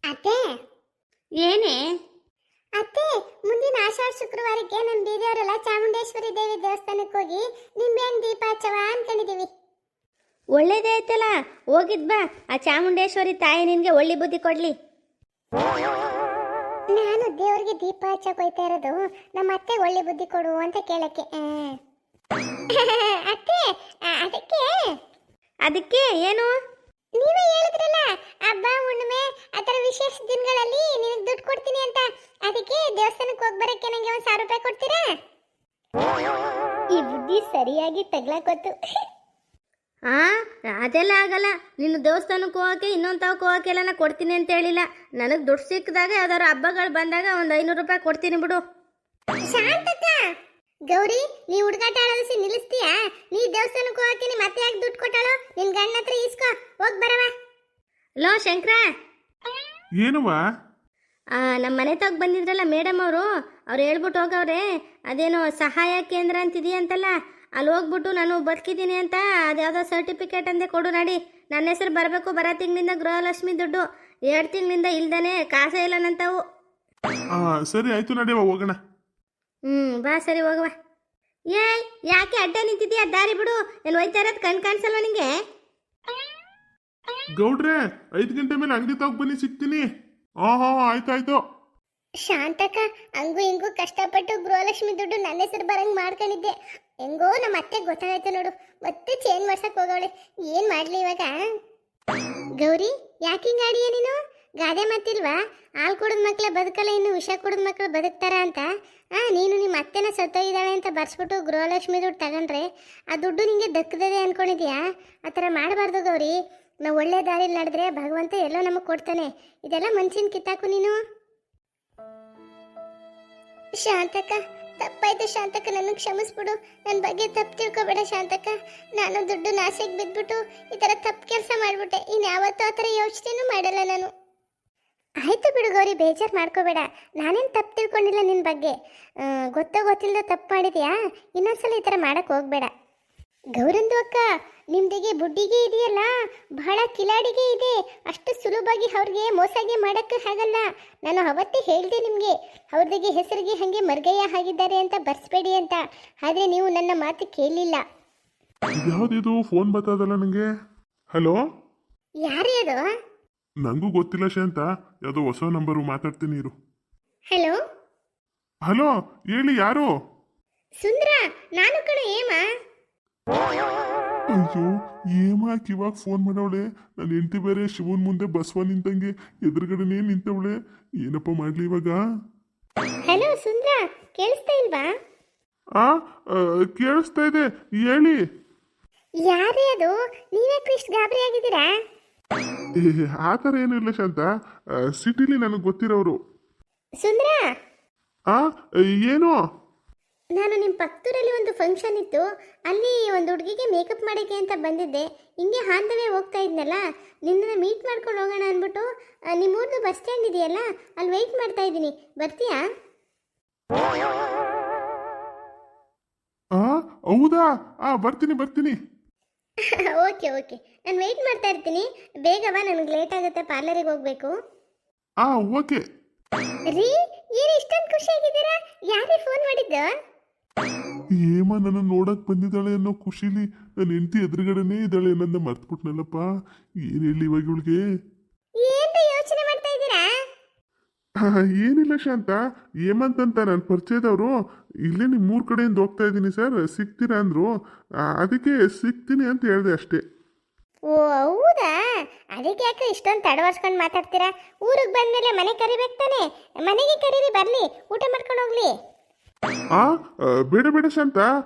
ಅತ್ತೆ ಏನೇ? ಅತ್ತೆ, ಮುಂದಿನ ಆಷಾಢ ಶುಕ್ರವಾರಕ್ಕೆ ನಮ್ಮ ಬೀದಿಯವರೆಲ್ಲ ಚಾಮುಂಡೇಶ್ವರಿ ದೇವಿ ದೇವಸ್ಥಾನಕ್ಕೆ ಹೋಗಿ ನಿಂಬೆಹಣ್ಣು ದೀಪ ಹಚ್ಚವ ಅನ್ಕೊಂಡಿದೀವಿ. ಒಳ್ಳೇದೇ ಆಯ್ತಲ್ಲ, ಹೋಗಿದ್ ಬಾ. ಆ ಚಾಮುಂಡೇಶ್ವರಿ ತಾಯಿ ನಿನ್ಗೆ ಒಳ್ಳೆ ಬುದ್ಧಿ ಕೊಡ್ಲಿ. ನಾನು ದೇವ್ರಿಗೆ ದೀಪ ಹಚ್ಚಕ್ ಹೋಯ್ತಾ ಇರೋದು ನಮ್ಮ ಅತ್ತೆ ಒಳ್ಳೆ ಬುದ್ಧಿ ಕೊಡು ಅಂತ ಕೇಳಕ್ಕೆ. ಅತ್ತೆ, ಅದಕ್ಕೆ ಅದಕ್ಕೆ ಏನು? ನೀವೇ ಹೇಳಿದ್ರಲ್ಲ, ಹಬ್ಬ ಹುಣ್ಣಿಮೆ ಆತರ ವಿಶೇಷ ದಿನಗಳಲ್ಲಿ ನಿನಗೆ ದುಡ್ಡು ಕೊಡ್ತೀನಿ ಅಂತ. ಅದಕ್ಕೆ ದೇವಸ್ಥಾನಕ್ಕೆ ಹೋಗಿ ಬರಕ್ಕೆ ನನಗೆ 1,000 ರೂಪಾಯಿ ಕೊಡ್ತೀರಾ? ಈ ಬುದ್ಧಿ ಸರಿಯಾಗಿ ತಗ್ಲಾಕೊತ್ತು. ಅದೆಲ್ಲ ಆಗಲ್ಲ. ನಿನ್ನ ದೇವಸ್ಥಾನಕ್ಕೆ ಹೋಗಕ್ಕೆ ಇನ್ನೊಂದು ತಾವಕ್ಕೆ ಹೋಗಕ್ಕೆಲ್ಲ ನಾ ಕೊಡ್ತೀನಿ ಅಂತ ಹೇಳಿಲ್ಲ. ನನಗೆ ದುಡ್ಡು ಸಿಕ್ಕಿದಾಗ ಯಾವ್ದಾದ್ರು ಹಬ್ಬಗಳು ಬಂದಾಗ ಒಂದು 500 ರೂಪಾಯಿ ಕೊಡ್ತೀನಿ ಬಿಡು. ಶಾಂತಕ್ಕ, ಗೌರಿ, ನೀ ಹುಡುಗಾಟ ಆಡೋದಿಸಿ ನಿಲ್ಲಿಸ್ತೀಯಾ? ನೀ ದೇವಸ್ಥಾನಕ್ಕೆ ಹೋಗಕ್ಕೆ ಮತ್ತೆ ಯಾಕೆ ದುಡ್ಡು ಕೊಟ್ಟಾಳೋ? ನಿನ್ ಗಂಡ ಹತ್ರ ಇಸ್ಕೋ, ಹೋಗಿ ಬರವ. ಲೋ ಶಂಕರ, ಏನವ? ನಮ್ಮ ಮನೆ ತಗ ಬಂದಿದ್ರಲ್ಲ ಮೇಡಮ್ ಅವರು ಹೇಳ್ಬಿಟ್ಟು ಹೋಗವ್ರೆ. ಅದೇನೋ ಸಹಾಯ ಕೇಂದ್ರ ಅಂತಿದೆಯಂತಲ್ಲ, ಅಲ್ಲಿ ಹೋಗ್ಬಿಟ್ಟು ನಾನು ಬದುಕಿದ್ದೀನಿ ಅಂತ ಅದ್ಯಾವುದೋ ಸರ್ಟಿಫಿಕೇಟ್ ಅಂದೆ ಕೊಡು ನಡಿ. ನನ್ನ ಹೆಸರು ಬರಬೇಕು. ಬರೋ ತಿಂಗಳಿಂದ ಗೃಹಲಕ್ಷ್ಮಿ ದುಡ್ಡು 2 ತಿಂಗಳಿಂದ ಇಲ್ದಾನೆ ಕಾಸೇ ಇಲ್ಲ ನಂತವು. ಸರಿ ಆಯ್ತು, ನಡೆಯವ ಹೋಗೋಣ. ಬಾ, ಸರಿ ಹೋಗವ. ಏಯ್, ಯಾಕೆ ಅಡ್ಡ ನಿಂತಿದ್ದೀಯ? ದಾರಿ ಬಿಡು. ಏನು ಹೋಯ್ತಾ ಇರೋದು ಕಣ್ ಕಾಣಿಸಲ್ವ ನಿಂಗೆ? ಗೌಡ್ರೆ, 5 ಗಂಟೆ ಮೇಲೆ ಅಂಗಡಿ ತಗ ಬನ್ನಿ, ಸಿಗ್ತೀನಿ. ಆಯ್ತಾಯ್ತು. ಶಾಂತಕ್ಕ, ಹಂಗೂ ಹಿಂಗೂ ಕಷ್ಟಪಟ್ಟು ಗೃಹಲಕ್ಷ್ಮಿ ದುಡ್ಡು ನನ್ನ ಹೆಸರು ಬರಂಗ್ ಮಾಡ್ಕೊಂಡಿದ್ದೆ. ಹೆಂಗೋ ನಮ್ಮ ಅತ್ತೆ ಗೊತ್ತಾಯ್ತು ನೋಡು, ಮತ್ತೆ ಚೇಂಜ್ ಮಾಡ್ಸಕ್ ಹೋಗವಳೆ. ಏನ್ ಮಾಡ್ಲಿ ಇವಾಗ? ಗೌರಿ, ಯಾಕೆ ಹಿಂಗ ಆಡಿಯ ನೀನು? ಗಾದೆ ಮಾತಿಲ್ವಾ, ಹಾಲು ಕುಡಿದ ಮಕ್ಳ ಬದುಕಲ್ಲ, ಇನ್ನು ವಿಷ ಕುಡಿದ ಮಕ್ಳು ಬದುಕ್ತಾರ ಅಂತ. ನೀನು ನಿಮ್ಮ ಅತ್ತೆನ ಸತ್ತೋಗಿದ್ದಾಳೆ ಅಂತ ಬರ್ಸ್ಬಿಟ್ಟು ಗೃಹಲಕ್ಷ್ಮಿ ದುಡ್ಡು ತಗೊಂಡ್ರೆ ಆ ದುಡ್ಡು ನಿಂಗೆ ದಕ್ಕದದೆ ಅನ್ಕೊಂಡಿದ್ಯಾ? ಆ ಥರ ಮಾಡಬಾರ್ದು ಗೌರಿ. ನಾವು ಒಳ್ಳೆ ದಾರಿಲಿ ನಡೆದ್ರೆ ಭಗವಂತ ಎಲ್ಲೋ ನಮಗೆ ಕೊಡ್ತಾನೆ. ಇದೆಲ್ಲ ಮನ್ಸಿನ ಕಿತ್ತಾಕು ನೀನು. ಶಾಂತಕ್ಕ, ತಪ್ಪಾಯ್ತು ಶಾಂತಕ್ಕ, ನನಗೆ ಕ್ಷಮಿಸ್ಬಿಡು. ನನ್ನ ಬಗ್ಗೆ ತಪ್ಪು ತಿಳ್ಕೊಬೇಡ ಶಾಂತಕ್ಕ. ನಾನು ದುಡ್ಡು ನಾಸೆಗೆ ಬಿದ್ದುಬಿಟ್ಟು ಈ ಥರ ತಪ್ಪು ಕೆಲಸ ಮಾಡಿಬಿಟ್ಟೆ. ಇನ್ಯಾವತ್ತೂ ಆ ಥರ ಯೋಚನೆನೂ ಮಾಡಲ್ಲ ನಾನು. ಆಯಿತು ಬಿಡು ಗೌರಿ, ಬೇಜಾರು ಮಾಡ್ಕೋಬೇಡ. ನಾನೇನು ತಪ್ಪು ತಿಳ್ಕೊಂಡಿಲ್ಲ ನಿನ್ನ ಬಗ್ಗೆ. ಗೊತ್ತೋ ಗೊತ್ತಿಲ್ಲದ ತಪ್ಪು ಮಾಡಿದ್ಯಾ? ಇನ್ನೊಂದ್ಸಲ ಈ ಥರ ಮಾಡೋಕ್ಕೆ ಹೋಗಬೇಡ. ಗೌರಂದು ಅಕ್ಕ, ನಿಮ್ದಿಗೆ ಬುಡ್ಡಿಗೆ ಇದೆಯಲ್ಲ, ಬಹಳ ಕಿಲಾಡಿಗೆ ಇದೆ. ಅಷ್ಟು ಸುಲಭವಾಗಿ ಅವ್ರಿಗೆ ಮೋಸಾಗೆ ಮಾಡೋಕ್ಕೆ ಆಗಲ್ಲ. ನಾನು ಅವತ್ತೇ ಹೇಳಿದೆ ನಿಮಗೆ, ಅವ್ರದಿಗೆ ಹೆಸರಿಗೆ ಹಾಗೆ ಮರ್ಗಯ್ಯ ಆಗಿದ್ದಾರೆ ಅಂತ ಬರ್ಸ್ಬೇಡಿ ಅಂತ. ಆದರೆ ನೀವು ನನ್ನ ಮಾತು ಕೇಳಲಿಲ್ಲ. ಯಾವ್ದಿದು ಫೋನ್ ಬರ್ತದಲ್ಲ ನನಗೆ? ಹಲೋ, ಯಾರೇ ಅದು? ನಂಗೂ ಗೊತ್ತಿಲ್ಲ ಶಾಂತ, ಯಾವುದೋ ಹೊಸ ನಂಬರು, ಮಾತಾಡ್ತೀನಿ ಇರು. ಹಲೋ ಹಲೋ, ಹೇಳಿ, ಯಾರು? ಸುಂದ್ರ, ನಾನು ಕಣ ಏಮ. ಅಯ್ಯೋ, ಏಮಾಕ್ ಇವಾಗ ಫೋನ್ ಮಾಡವಳೆ? ನನ್ನ ಹೆಂಡತಿ ಬೇರೆ ಶಿವನ್ ಮುಂದೆ ಬಸವ ನಿಂತಂಗೆ ಎದುರುಗಡೆನೇ ನಿಂತವಳೆ. ಏನಪ್ಪ ಮಾಡ್ಲಿ ಇವಾಗ? ಹಲೋ ಸುಂದ್ರ, ಕೇಳಿಸ್ತಾ ಇಲ್ವಾ? ಕೇಳಿಸ್ತಾ ಇದೆ, ಹೇಳಿ. ಯಾರೇ ಅದು? ನೀವೇ ಇಷ್ಟು ಗಾಬರಿ ಆಗಿದ್ದೀರಾ? ಆ ಥರ ಏನೂ ಇಲ್ಲ ಶಾಂತ, ಸಿಟಿಲಿ ನನಗೆ ಗೊತ್ತಿರೋರು. ಸುಂದ್ರ, ಏನು? ನಾನು ನಿಮ್ಮ ಪಕ್ಕದೂರಲ್ಲಿ ಒಂದು ಫಂಕ್ಷನ್ ಇತ್ತು, ಅಲ್ಲಿ ಒಂದು ಹುಡುಗಿಗೆ ಮೇಕಪ್ ಮಾಡೋಕ್ಕೆ ಅಂತ ಬಂದಿದ್ದೆ. ಹಿಂಗೆ ಹಾಂದವೇ ಹೋಗ್ತಾ ಇದ್ನಲ್ಲ, ನಿನ್ನನ್ನು ಮೀಟ್ ಮಾಡ್ಕೊಂಡು ಹೋಗೋಣ ಅಂದ್ಬಿಟ್ಟು ನಿಮ್ಮೂರ್ದು ಬಸ್ ಸ್ಟ್ಯಾಂಡ್ ಇದೆಯಲ್ಲ, ಅಲ್ಲಿ ವೆಯ್ಟ್ ಮಾಡ್ತಾ ಇದ್ದೀನಿ. ಬರ್ತೀಯಾ? ಹೌದಾ? ಬರ್ತೀನಿ ಬರ್ತೀನಿ. ಓಕೆ ಓಕೆ, ನಾನು ವೆಯ್ಟ್ ಮಾಡ್ತಾ ಇರ್ತೀನಿ. ಬೇಗ ಬಾ, ನನಗೆ ಲೇಟ್ ಆಗುತ್ತೆ, ಪಾರ್ಲರಿಗೆ ಹೋಗಬೇಕು. ಓಕೆ. ರೀ, ಏನು ಇಷ್ಟೊಂದು ಖುಷಿಯಾಗಿದ್ದೀರಾ? ಯಾರೇ ಫೋನ್ ಮಾಡಿದ್ದು? ಏಮ ನನ್ನ ನೋಡಕ್ ಬಂದಿದ್ದಾಳೆ ಅನ್ನೋ ಖುಷಿಲಿ ನನ್ನ ಹೆಂಡತಿ ಎದುರುಗಡೆನೇ ಇದ್ದಾಳೆ. ನನ್ನ ಮರ್ತ್ಬಿಟ್ನಲ್ಲಪ್ಪ. ಏನು ಹೇಳಿ ಇವಾಗ ಇವಳಿಗೆ? ಏನು ಯೋಚನೆ ಮಾಡ್ತಾ ಇದ್ದೀರಾ? ಏನಿಲ್ಲ ಶಾಂತ, ಹೇಮಂತ್ ನನ್ನ ಪರಿಚಯದವರು. ಇಲ್ಲೇ ನಿಮ್ಮೂರ ಕಡೆಯಿಂದ ಹೋಗ್ತಾ ಇದ್ದೀನಿ ಸರ್, ಸಿಗ್ತೀರಾ ಅಂದರು. ಅದಕ್ಕೆ ಸಿಗ್ತೀನಿ ಅಂತ ಹೇಳಿದೆ ಅಷ್ಟೇ. ಓ ಹೌದಾ? ಅದಕ್ಕೆ ಯಾಕೆ ಇಷ್ಟೊಂದು ತಡವರ್ಸ್ಕೊಂಡು ಮಾತಾಡ್ತೀರಾ? ಊರಿಗೆ ಬಂದಮೇಲೆ ಮನೆ ಕರಿಬೇಕು ತಾನೆ, ಮನೆಗೆ ಕರೀರಿ, ಬರಲಿ, ಊಟ ಮಾಡ್ಕೊಂಡು ಹೋಗ್ಲಿ. ಬೇಡ ಬೇಡ ಶಾಂತ,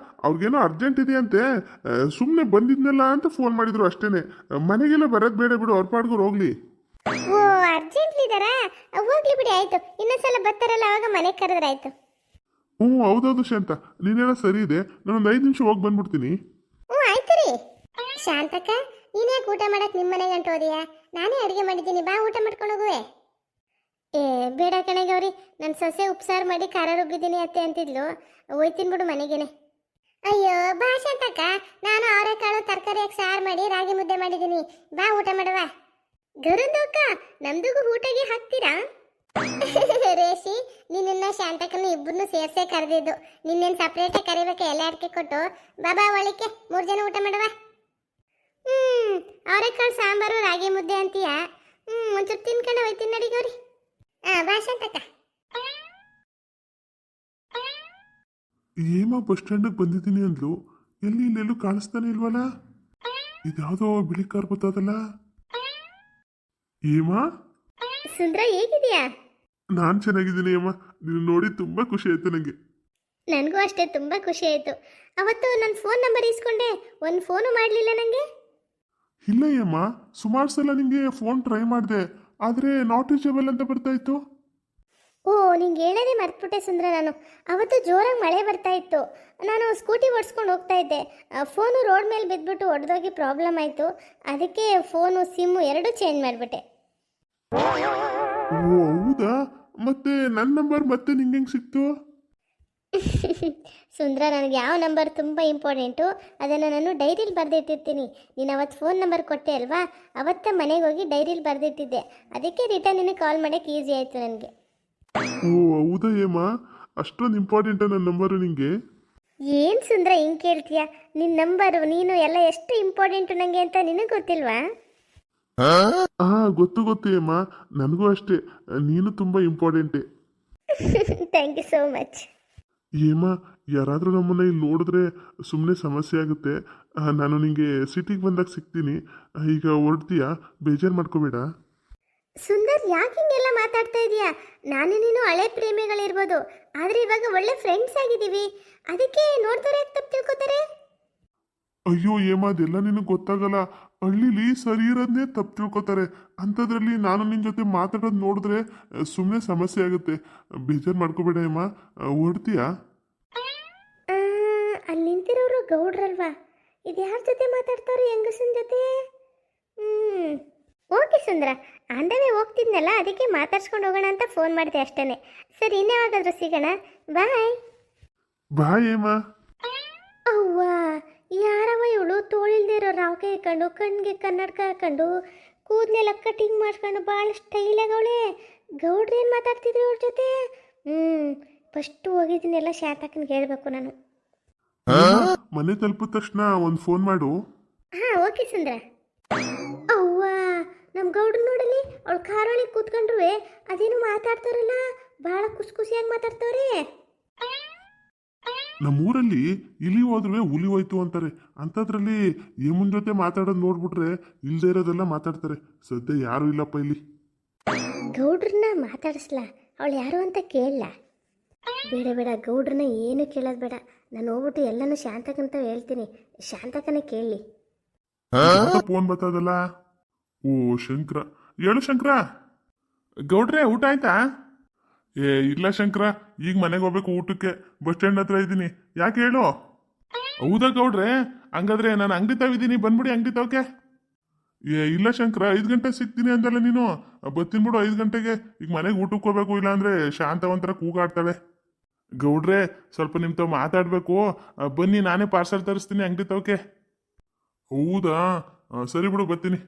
ಅವ್ರಿಗೇನೋ ಅರ್ಜೆಂಟ್ ಇದೆಯಂತೆ, ಸುಮ್ಮನೆ ಬಂದಿದ್ನಲ್ಲ ಅಂತ ಫೋನ್ ಮಾಡಿದ್ರು ಅಷ್ಟೇನೆ. ಮನೆಗೆಲ್ಲ ಬರೋದು ಬೇಡ ಬಿಡು, ಅವ್ರ ಪಾಡ್ಗೋರು ಹೋಗ್ಲಿ. ಓ ಅರ್ಜೆಂಟ್ಲಿದ್ದಾರಾ? ಹೋಗ್ಲಿ ಬಿಡಿ, ಆಯಿತು. ಇನ್ನೊಂದ್ಸಲ ಬರ್ತಾರಲ್ಲ ಅವಾಗ ಮನೆಗೆ ಕರೆದ್ರಾಯ್ತು. ಹೌದೌದು ಶಾಂತ, ನೀನೆಲ್ಲ ಸರಿ ಇದೆ. ನಾನೊಂದು 5 ನಿಮಿಷ ಹೋಗಿ ಬಂದ್ಬಿಡ್ತೀನಿ. ಆಯ್ತು ರೀ. ಶಾಂತಕ್ಕ, ನೀನು ಯಾಕೆ ಊಟ ಮಾಡಕ್ಕೆ ನಿಮ್ಮ ಮನೆಗೆ ಗಂಟು ಹೋದಿಯಾ? ನಾನೇ ಅಡುಗೆ ಮಾಡಿದ್ದೀನಿ, ಬಾ ಊಟ ಮಾಡ್ಕೊಂಡು ಹೋಗುವೆ. ಬೇಡ ಕಣೆ ಗೌರಿ, ನನ್ನ ಸೊಸೆ ಉಪ್ಸಾರು ಮಾಡಿ ಖಾರ ರುಬ್ಬಿದ್ದೀನಿ ಅತ್ತೆ ಅಂತಿದ್ಲು. ಹೋಯ್ತೀನಿ ಬಿಡು ಮನೆಗೇನೆ. ಅಯ್ಯೋ ಬಾ ಶಾಂತಕ್ಕ, ನಾನು ಅವರೆಕಾಳು ತರಕಾರಿ ಹಾಕಿ ಸಾರು ಮಾಡಿ ರಾಗಿ ಮುದ್ದೆ ಮಾಡಿದ್ದೀನಿ, ಬಾ ಊಟ ಮಾಡುವ. ಗರುದಕ್ಕ ನಮ್ದಿಗೂ ಊಟಗೆ ಹಾಕ್ತೀರಾ? ರೇಷಿ, ನಿನ್ನ ಶಾಂತಕನ ಇಬ್ಬರನ್ನು ಸೇರ್ಸೇ ಕರೆದಿದ್ದು. ನಿನ್ನೇನು ಸಪ್ರೇಟಾಗಿ ಕರಿಬೇಕು, ಎಲ್ಲ ಅಡಿಕೆ ಕೊಟ್ಟು. ಬಾಬಾ ಒಳಿಕೆ 3 ಜನ ಊಟ ಮಾಡುವ. ಅವರೆಕಾಳು ಸಾಂಬಾರು ರಾಗಿ ಮುದ್ದೆ ಅಂತೀಯ? ಒಂಚೂರು ತಿನ್ಕೊಂಡು ಹೋಯ್ತೀನಿ ನಡಿ ಗೌರಿ. ಬಾ ಶಾಂತಕ್ಕ. ಏಮ ಬಸ್ ಸ್ಟ್ಯಾಂಡಿಗೆ ಬಂದಿದ್ದೀನಿ ಅಂದ್ಲು, ಎಲ್ಲಿ ಇಲ್ಲೆಲ್ಲೂ ಕಾಣಿಸ್ತಾನೆ ಇಲ್ವಲ್ಲ? ಇದ್ಯಾವುದೋ ಬಿಳಿ ಕಾರ್ ಬರ್ತದಲ್ಲ. ಏಮ, ಸುಂದ್ರ ಹೇಗಿದೆಯಾ? ನಾನು ಚೆನ್ನಾಗಿದ್ದೀನಿ ಅಮ್ಮ. ನೀನು ನೋಡಿ ತುಂಬ ಖುಷಿ ಆಯ್ತು ನನಗೆ. ನನಗೂ ಅಷ್ಟೇ, ತುಂಬ ಖುಷಿ ಆಯಿತು. ಅವತ್ತು ನನ್ನ ಫೋನ್ ನಂಬರ್ ಇಸ್ಕೊಂಡೆ, ಒಂದು ಫೋನು ಮಾಡಲಿಲ್ಲ ನನಗೆ. ಇಲ್ಲ ಅಮ್ಮ, ಸುಮಾರು ಸಲ ನಿಮಗೆ ಫೋನ್ ಟ್ರೈ ಮಾಡಿದೆ, ಆದರೆ ನಾಟ್ ರೀಚಬಲ್ ಅಂತ ಬರ್ತಾ ಇತ್ತು. ಓ, ನಿಂಗೆ ಹೇಳೋದೇ ಮರ್ತ್ಬಿಟ್ಟೆ ಸುಂದ್ರ. ನಾನು ಅವತ್ತು ಜೋರಾಗಿ ಮಳೆ ಬರ್ತಾ ಇತ್ತು, ನಾನು ಸ್ಕೂಟಿ ಓಡಿಸ್ಕೊಂಡು ಹೋಗ್ತಾ ಇದ್ದೆ. ಫೋನು ರೋಡ್ ಮೇಲೆ ಬಿದ್ದುಬಿಟ್ಟು ಒಡೆದೋಗಿ ಪ್ರಾಬ್ಲಮ್ ಆಯಿತು. ಅದಕ್ಕೆ ಫೋನು ಸಿಮ್ಮು ಎರಡೂ ಚೇಂಜ್ ಮಾಡಿಬಿಟ್ಟೆ. ಓ ಹೌದಾ? ಮತ್ತೆ ನನ್ನ ನಂಬರ್ ಮತ್ತೆ ನಿಂಗೆ ಹೆಂಗೆ ಸಿಕ್ತು? ಸುಂದ್ರ, ನನಗೆ ಯಾವ ನಂಬರ್ ತುಂಬ ಇಂಪಾರ್ಟೆಂಟು ಅದನ್ನು ನಾನು ಡೈರಿಲಿ ಬರೆದಿಟ್ಟಿರ್ತೀನಿ. ನೀನು ಅವತ್ತು ಫೋನ್ ನಂಬರ್ ಕೊಟ್ಟೆ ಅಲ್ವಾ, ಅವತ್ತ ಮನೆಗೆ ಹೋಗಿ ಡೈರಿಲಿ ಬರೆದಿಟ್ಟಿದ್ದೆ. ಅದಕ್ಕೆ ರಿಟರ್ನ್ ನಿನಗೆ ಕಾಲ್ ಮಾಡೋಕ್ಕೆ ಈಸಿ ಆಯಿತು ನನಗೆ. ಓ ಹೌದಾ ಏಮ, ಅಷ್ಟೊಂದು ಇಂಪಾರ್ಟೆಂಟ ನನ್ನ ನಂಬರು ನಿಂಗೆ? ಏನು ಸುಂದ್ರ ಹಿಂಗೆ ಕೇಳ್ತೀಯ? ನಿನ್ನ ನಂಬರು, ನೀನು ಎಲ್ಲ ಎಷ್ಟು ಇಂಪಾರ್ಟೆಂಟು ನನಗೆ ಅಂತ ನಿನಗೆ ಗೊತ್ತಿಲ್ವಾ? ಗೊತ್ತು ಗೊತ್ತು ಏಮ, ನನಗೂ ಅಷ್ಟೇ, ನೀನು ತುಂಬ ಇಂಪಾರ್ಟೆಂಟೇ. Thank you so much. ಏಮ, ಯಾರಾದರೂ ನಮ್ಮನ್ನ ಇಲ್ಲಿ ನೋಡಿದ್ರೆ ಸುಮ್ಮನೆ ಸಮಸ್ಯೆ ಆಗುತ್ತೆ. ನಾನು ನಿಂಗೆ ಸಿಟಿಗೆ ಬಂದಾಗ ಸಿಗ್ತೀನಿ. ಈಗ ಹೊರಡ್ತೀಯಾ? ಬೇಜಾರು ಮಾಡ್ಕೋಬೇಡ. ಸುಂದರ್, ಯಾಕೆ ಹಿಂಗೆಲ್ಲ ಮಾತಾಡ್ತಾ ಇದೀಯಾ? ನಾನು ನೀನು ಹಳೆ ಪ್ರೇಮಿಗಳಿರ್ಬೋದು, ಆದರೆ ಇವಾಗ ಒಳ್ಳೆ ಫ್ರೆಂಡ್ಸ್ ಆಗಿದ್ದೀವಿ. ಅದಕ್ಕೆ ನೋಡ್ತಾರೆ ತಪ್ಪು ತಿಳ್ಕೊತಾರೆ. ಅಯ್ಯೋ ಏಮ, ಅದೆಲ್ಲ ನಿನಗೆ ಗೊತ್ತಾಗಲ್ಲ. ಹಳ್ಳಿಲಿ ಸರಿ ಇರೋದನ್ನೇ ತಪ್ಪು ತಿಳ್ಕೊತಾರೆ. ಅಂಥದ್ರಲ್ಲಿ ನಾನು ನಿನ್ನ ಜೊತೆ ಮಾತಾಡೋದು ನೋಡಿದ್ರೆ ಸುಮ್ಮನೆ ಸಮಸ್ಯೆ ಆಗುತ್ತೆ. ಬೇಜಾರು ಮಾಡ್ಕೋಬೇಡ ಏಮ, ಹೊರಡ್ತೀಯಾ? ಅಲ್ಲಿ ನಿಂತಿರೋರು ಗೌಡ್ರಲ್ವಾ? ಇದು ಯಾರ ಜೊತೆ ಮಾತಾಡ್ತಾರೋ? ಹೆಂಗಸನ ಜೊತೆ? ಓಕೆ ಸುಂದ್ರ, ಅಂದವೇ ಹೋಗ್ತಿದ್ನಲ್ಲ, ಅದಕ್ಕೆ ಮಾತಾಡ್ಸ್ಕೊಂಡು ಹೋಗೋಣ ಅಂತ ಫೋನ್ ಮಾಡಿದೆ ಅಷ್ಟೇ. ಸರಿ, ಇನ್ಯಾವಾಗಾದ್ರೂ ಸಿಗೋಣ. ಬಾಯ್. ಬಾಯ್ ಏಮ. ಅವ್ವ, ಯಾರವ ಇವಳು? ತೋಳಿಲ್ದೇ ಇರೋ ರಾವ್ಕೆ ಹಾಕೊಂಡು, ಕಣ್ಣಿಗೆ ಕನ್ನಡಕ ಹಾಕೊಂಡು, ಕೂದಲೆಲ್ಲ ಕಟಿಂಗ್ ಮಾಡ್ಕೊಂಡು ಭಾಳ ಸ್ಟೈಲಾಗವಳೆ. ಗೌಡ್ರೇನು ಮಾತಾಡ್ತಿದ್ರು ಅವ್ರ ಜೊತೆ? ಫಸ್ಟು ಹೋಗಿದ್ದೀನೆಲ್ಲ ಶಾಂತಕ್ಕನಿಗೆ ಹೇಳ್ಬೇಕು ನಾನು. ಮನೆ ತಲುಪಿದ ತಕ್ಷಣ ಒಂದು ಫೋನ್ ಮಾಡು. ಹಾಂ, ಓಕೆ ಸುಂದ್ರ. ಅವ್ವ, ನಮ್ಮ ಗೌಡ್ರು ನೋಡಲಿ, ಅವಳು ಕಾರೊಳಗೆ ಕೂತ್ಕೊಂಡ್ರು ಅದೇನು ಮಾತಾಡ್ತಾರಲ್ಲ, ಭಾಳ ಖುಷಿ ಖುಷಿಯಾಗಿ ಮಾತಾಡ್ತವ್ರೆ. ನಮ್ಮೂರಲ್ಲಿ ಇಲಿ ಹೋದ್ರೆ ಹುಲಿ ಹೋಯ್ತು ಅಂತಾರೆ. ಅಂಥದ್ರಲ್ಲಿ ಏಮನ್ ಜೊತೆ ಮಾತಾಡೋದು ನೋಡ್ಬಿಟ್ರೆ ಇಲ್ದೇ ಇರೋದೆಲ್ಲ ಮಾತಾಡ್ತಾರೆ. ಸದ್ಯ ಯಾರು ಇಲ್ಲಪ್ಪ ಇಲ್ಲಿ. ಗೌಡ್ರನ್ನ ಮಾತಾಡಿಸ್ಲಾ? ಅವಳು ಯಾರು ಅಂತ ಕೇಳಲ್ಲ? ಬೇಡ ಬೇಡ, ಗೌಡ್ರನ್ನ ಏನು ಕೇಳೋದು ಬೇಡ. ನಾನು ಹೋಗ್ಬಿಟ್ಟು ಎಲ್ಲನೂ ಶಾಂತಕ್ಕಂತ ಹೇಳ್ತೀನಿ, ಶಾಂತಕ್ಕನೇ ಕೇಳಲಿ. ಫೋನ್ ಬರ್ತದಲ್ಲ. ಓ ಶಂಕರ, ಹೇಳು ಶಂಕರ. ಗೌಡ್ರೆ, ಊಟ ಆಯ್ತಾ? ಇಲ್ಲ ಶಂಕರ, ಈಗ ಮನೆಗೆ ಹೋಗ್ಬೇಕು ಊಟಕ್ಕೆ. ಬಸ್ ಸ್ಟ್ಯಾಂಡ್ ಹತ್ರ ಇದ್ದೀನಿ. ಯಾಕೆ ಹೇಳು? ಹೌದಾ ಗೌಡ್ರೆ, ಹಂಗಾದ್ರೆ ನಾನು ಅಂಗಡಿ ತಾವಿದ್ದೀನಿ, ಬಂದ್ಬಿಡಿ ಅಂಗಡಿ ತಾವಕ್ಕೆ. ಇಲ್ಲ ಶಂಕರ, 5 ಗಂಟೆ ಸಿಗ್ತೀನಿ ಅಂತಲ್ಲ ನೀನು. ಬರ್ತೀನಿ ಬಿಡು 5 ಗಂಟೆಗೆ. ಈಗ ಮನೆಗೆ ಊಟಕ್ಕೆ ಹೋಗ್ಬೇಕು, ಇಲ್ಲಾಂದ್ರೆ ಶಾಂತವಂತರ ಕೂಗಾಡ್ತಾಳೆ. ಗೌಡ್ರೆ, ಸ್ವಲ್ಪ ನಿಮ್ಮ ತಾವು ಮಾತಾಡಬೇಕು. ಬನ್ನಿ, ನಾನೇ ಪಾರ್ಸಲ್ ತರಿಸ್ತೀನಿ ಅಂಗಡಿ ತಾವಕ್ಕೆ. ಹೌದಾ, ಸರಿ ಬಿಡು, ಬರ್ತೀನಿ.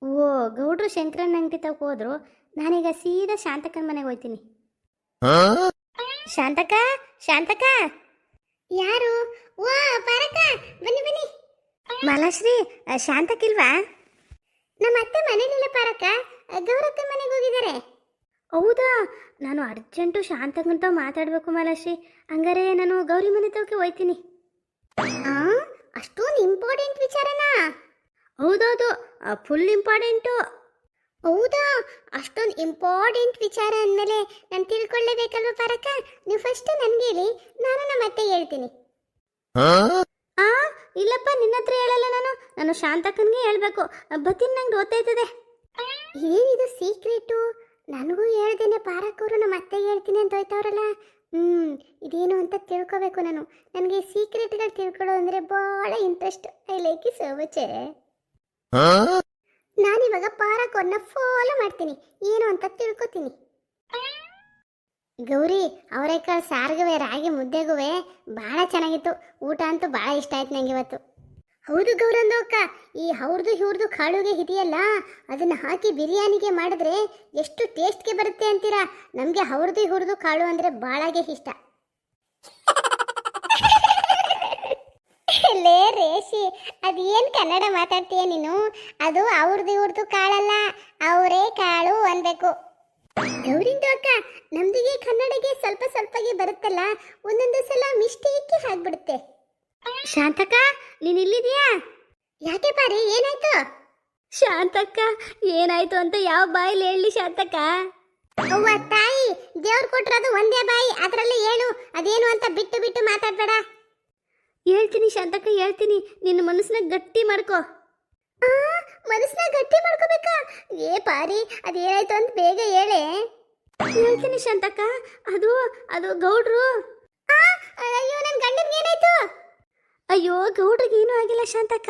ಓ, ಗೌಡ್ರು ಶಂಕರನ್ ಅಂಗಡಿ ತಗೋ ಹೋದ್ರು. ನಾನೀಗ ಸೀದಾ ಶಾಂತಕ್ಕನ ಮನೆಗೆ ಹೋಗ್ತೀನಿ. ಶಾಂತಕ, ಶಾಂತಕ. ಯಾರು? ಓ ಪಾರಕ, ಬನ್ನಿ ಬನ್ನಿ. ಮಾಲಾಶ್ರೀ, ಶಾಂತಕ್ಕಿಲ್ವಾ? ನಮ್ಮ ಅತ್ತೆ ಮನೇಲಿಲ್ಲ ಪಾರಕ, ಗೌರಕ್ಕ ಮನೆಗೆ ಹೋಗಿದ್ದಾರೆ. ಹೌದಾ? ನಾನು ಅರ್ಜೆಂಟು ಶಾಂತಕ್ಕಂತ ಮಾತಾಡಬೇಕು ಮಾಲಾಶ್ರೀ. ಹಂಗಾರೆ ನಾನು ಗೌರಿ ಮನೆ ತವಕ್ಕೆ ಹೋಗ್ತೀನಿ. ಅಷ್ಟೊಂದು ಇಂಪಾರ್ಟೆಂಟ್ ವಿಚಾರನಾ? ಹೌದೌದು, ಫುಲ್ ಇಂಪಾರ್ಟೆಂಟು. ಹೌದಾ? ಅಷ್ಟೊಂದು ಇಂಪಾರ್ಟೆಂಟ್ ವಿಚಾರ ಅಂದಮೇಲೆ ನಾನು ತಿಳ್ಕೊಳ್ಳೇಬೇಕಲ್ವ ಪಾರಕ? ನೀವು ಫಸ್ಟ್ ನನಗೆ ಹೇಳಿ, ನಾನು ನಮ್ಮ ಅತ್ತೆಗೆ ಹೇಳ್ತೀನಿ. ಇಲ್ಲಪ್ಪ, ನಿನ್ನ ಹತ್ರ ಹೇಳಲ್ಲ. ನಾನು ಶಾಂತಕ್ಕನಿಗೆ ಹೇಳ್ಬೇಕು. ಬತ್ತೀನಿ, ನಂಗೆ ಗೊತ್ತಾಯ್ತದೆ. ಏನಿದು ಸೀಕ್ರೆಟು? ನನಗೂ ಹೇಳ್ದೇನೆ ಪಾರಕ್ಕವರು ನಮ್ಮ ಅತ್ತೆಗೆ ಹೇಳ್ತೀನಿ ಅಂತ ಹೋಯ್ತವ್ರಲ್ಲ. ಇದೇನು ಅಂತ ತಿಳ್ಕೊಬೇಕು ನಾನು. ನನಗೆ ಸೀಕ್ರೆಟ್ಗಳು ತಿಳ್ಕೊಳ್ಳೋ ಅಂದರೆ ಭಾಳ interest. I like it so much. ನಾನಿವಾಗ ಪಾರಕ್ಕವ್ರನ್ನ ಫಾಲೋ ಮಾಡ್ತೀನಿ, ಏನು ಅಂತ ತಿಳ್ಕೊತೀನಿ. ಗೌರಿ, ಅವರೆಕಾಳು ಸಾರ್ಗುವೆ ರಾಗಿ ಮುದ್ದೆಗುವೆ ಭಾಳ ಚೆನ್ನಾಗಿತ್ತು. ಊಟ ಅಂತೂ ಭಾಳ ಇಷ್ಟ ಆಯ್ತು ನನಗೆ ಇವತ್ತು. ಹೌದು ಗೌರಂದು ಅಕ್ಕ, ಈ ಅವ್ರದ್ದು ಇವ್ರದ್ದು ಕಾಳುಗೆ ಇದೆಯಲ್ಲ ಅದನ್ನ ಹಾಕಿ ಬಿರಿಯಾನಿಗೆ ಮಾಡಿದ್ರೆ ಎಷ್ಟು ಟೇಸ್ಟ್ಗೆ ಬರುತ್ತೆ ಅಂತೀರಾ. ನಮಗೆ ಅವ್ರದ್ದು ಇವ್ರದ್ದು ಕಾಳು ಅಂದ್ರೆ ಬಾಳಾಗೆ ಇಷ್ಟ. ಲೇ ರೇಷಿ, ಅದೇನು ಕನ್ನಡ ಮಾತಾಡ್ತೀಯ ನೀನು? ಅದು ಅವ್ರದ್ದು ಇವ್ರದ್ದು ಕಾಳಲ್ಲ, ಅವರೇ ಕಾಳು ಅನ್ಬೇಕು. ಗೌರಿಂದು ಅಕ್ಕ, ನಮ್ದಿಗೆ ಕನ್ನಡಗೆ ಸ್ವಲ್ಪ ಸ್ವಲ್ಪಗೆ ಬರುತ್ತಲ್ಲ, ಒಂದೊಂದು ಸಲ ಮಿಸ್ಟೇಕ್ ಆಗ್ಬಿಡುತ್ತೆ. ಶಾಂತಕ್ಕ, ನೀನು ಇಲ್ಲಿದ್ಯಾ? ಯಾಕೆ ಪಾರಿ, ಏನಾಯ್ತು? ಶಾಂತಕ್ಕ, ಏನಾಯ್ತು ಅಂತ ಯಾವ ಬಾಯಲ್ಲಿ ಹೇಳಿ ಶಾಂತಕ್ಕ? ಅವ್ವ ತಾಯಿ, ದೇವ್ರು ಕೊಟ್ರದು ಒಂದೇ ಬಾಯಿ, ಅದರಲ್ಲಿ ಹೇಳು. ಅದೇನು ಅಂತ ಬಿಟ್ಟು ಬಿಟ್ಟು ಮಾತಾಡ್ಬೇಡ. ಹೇಳ್ತೀನಿ ಶಾಂತಕ್ಕ, ಹೇಳ್ತೀನಿ. ನಿನ್ನ ಮನಸ್ಸನ್ನ ಗಟ್ಟಿ ಮಾಡ್ಕೋ. ಮನಸ್ಸನ್ನ ಗಟ್ಟಿ ಮಾಡ್ಕೋಬೇಕಾ? ಏ ಪಾರಿ, ಅದೇನಾಯ್ತು ಅಂತ ಬೇಗ ಹೇಳೆ. ಹೇಳ್ತೀನಿ ಶಾಂತಕ್ಕ. ಅದು ಅದು ಗೌಡ್ರು. ಅಯ್ಯೋ, ನನ್ನ ಗಂಡನ್ಗೆ ಏನಾಯ್ತು? ಅಯ್ಯೋ, ಗೌಡ್ರಿಗೆ ಏನೂ ಆಗಿಲ್ಲ ಶಾಂತಕ್ಕ.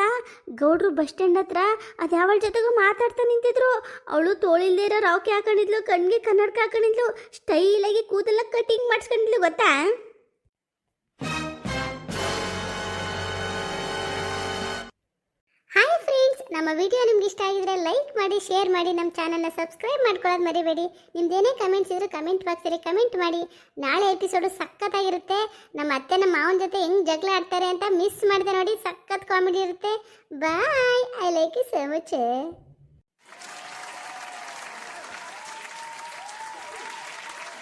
ಗೌಡ್ರು ಬಸ್ ಸ್ಟ್ಯಾಂಡ್ ಹತ್ರ ಅದ್ಯಾವಳ ಜೊತೆಗೂ ಮಾತಾಡ್ತಾ ನಿಂತಿದ್ರು. ಅವಳು ತೋಳಿಲ್ದೇ ಇರೋ ರಾವ್ಕೆ ಹಾಕೊಂಡಿದ್ಲು, ಕಣ್ಣಿಗೆ ಕನ್ನಡಕ ಹಾಕೊಂಡಿದ್ಲು, ಸ್ಟೈಲಾಗಿ ಕೂದಲ ಕಟಿಂಗ್ ಮಾಡಿಸ್ಕೊಂಡಿದ್ಲು, ಗೊತ್ತಾ? ಹಾಯ್ ಫ್ರೆಂಡ್ಸ್, ನಮ್ಮ ವಿಡಿಯೋ ನಿಮ್ಗೆ ಇಷ್ಟ ಆಗಿದ್ರೆ ಲೈಕ್ ಮಾಡಿ, ಶೇರ್ ಮಾಡಿ, ನಮ್ಮ ಚಾನಲ್ನ ಸಬ್ಸ್ಕ್ರೈಬ್ ಮಾಡ್ಕೊಳ್ಳೋದು ಮರಿಬೇಡಿ. ನಿಮ್ದೇನೇ ಕಮೆಂಟ್ಸ್ ಇದ್ರೆ ಕಮೆಂಟ್ ಬಾಕ್ಸಲ್ಲಿ ಕಮೆಂಟ್ ಮಾಡಿ. ನಾಳೆ ಎಪಿಸೋಡು ಸಖತ್ತಾಗಿರುತ್ತೆ. ನಮ್ಮ ಅತ್ತೆ ನಮ್ಮ ಮಾವನ ಜೊತೆ ಹೆಂಗೆ ಜಗಳ ಆಡ್ತಾರೆ ಅಂತ ಮಿಸ್ ಮಾಡಿದೆ ನೋಡಿ, ಸಖತ್ ಕಾಮಿಡಿ ಇರುತ್ತೆ. Boy, I like you so much.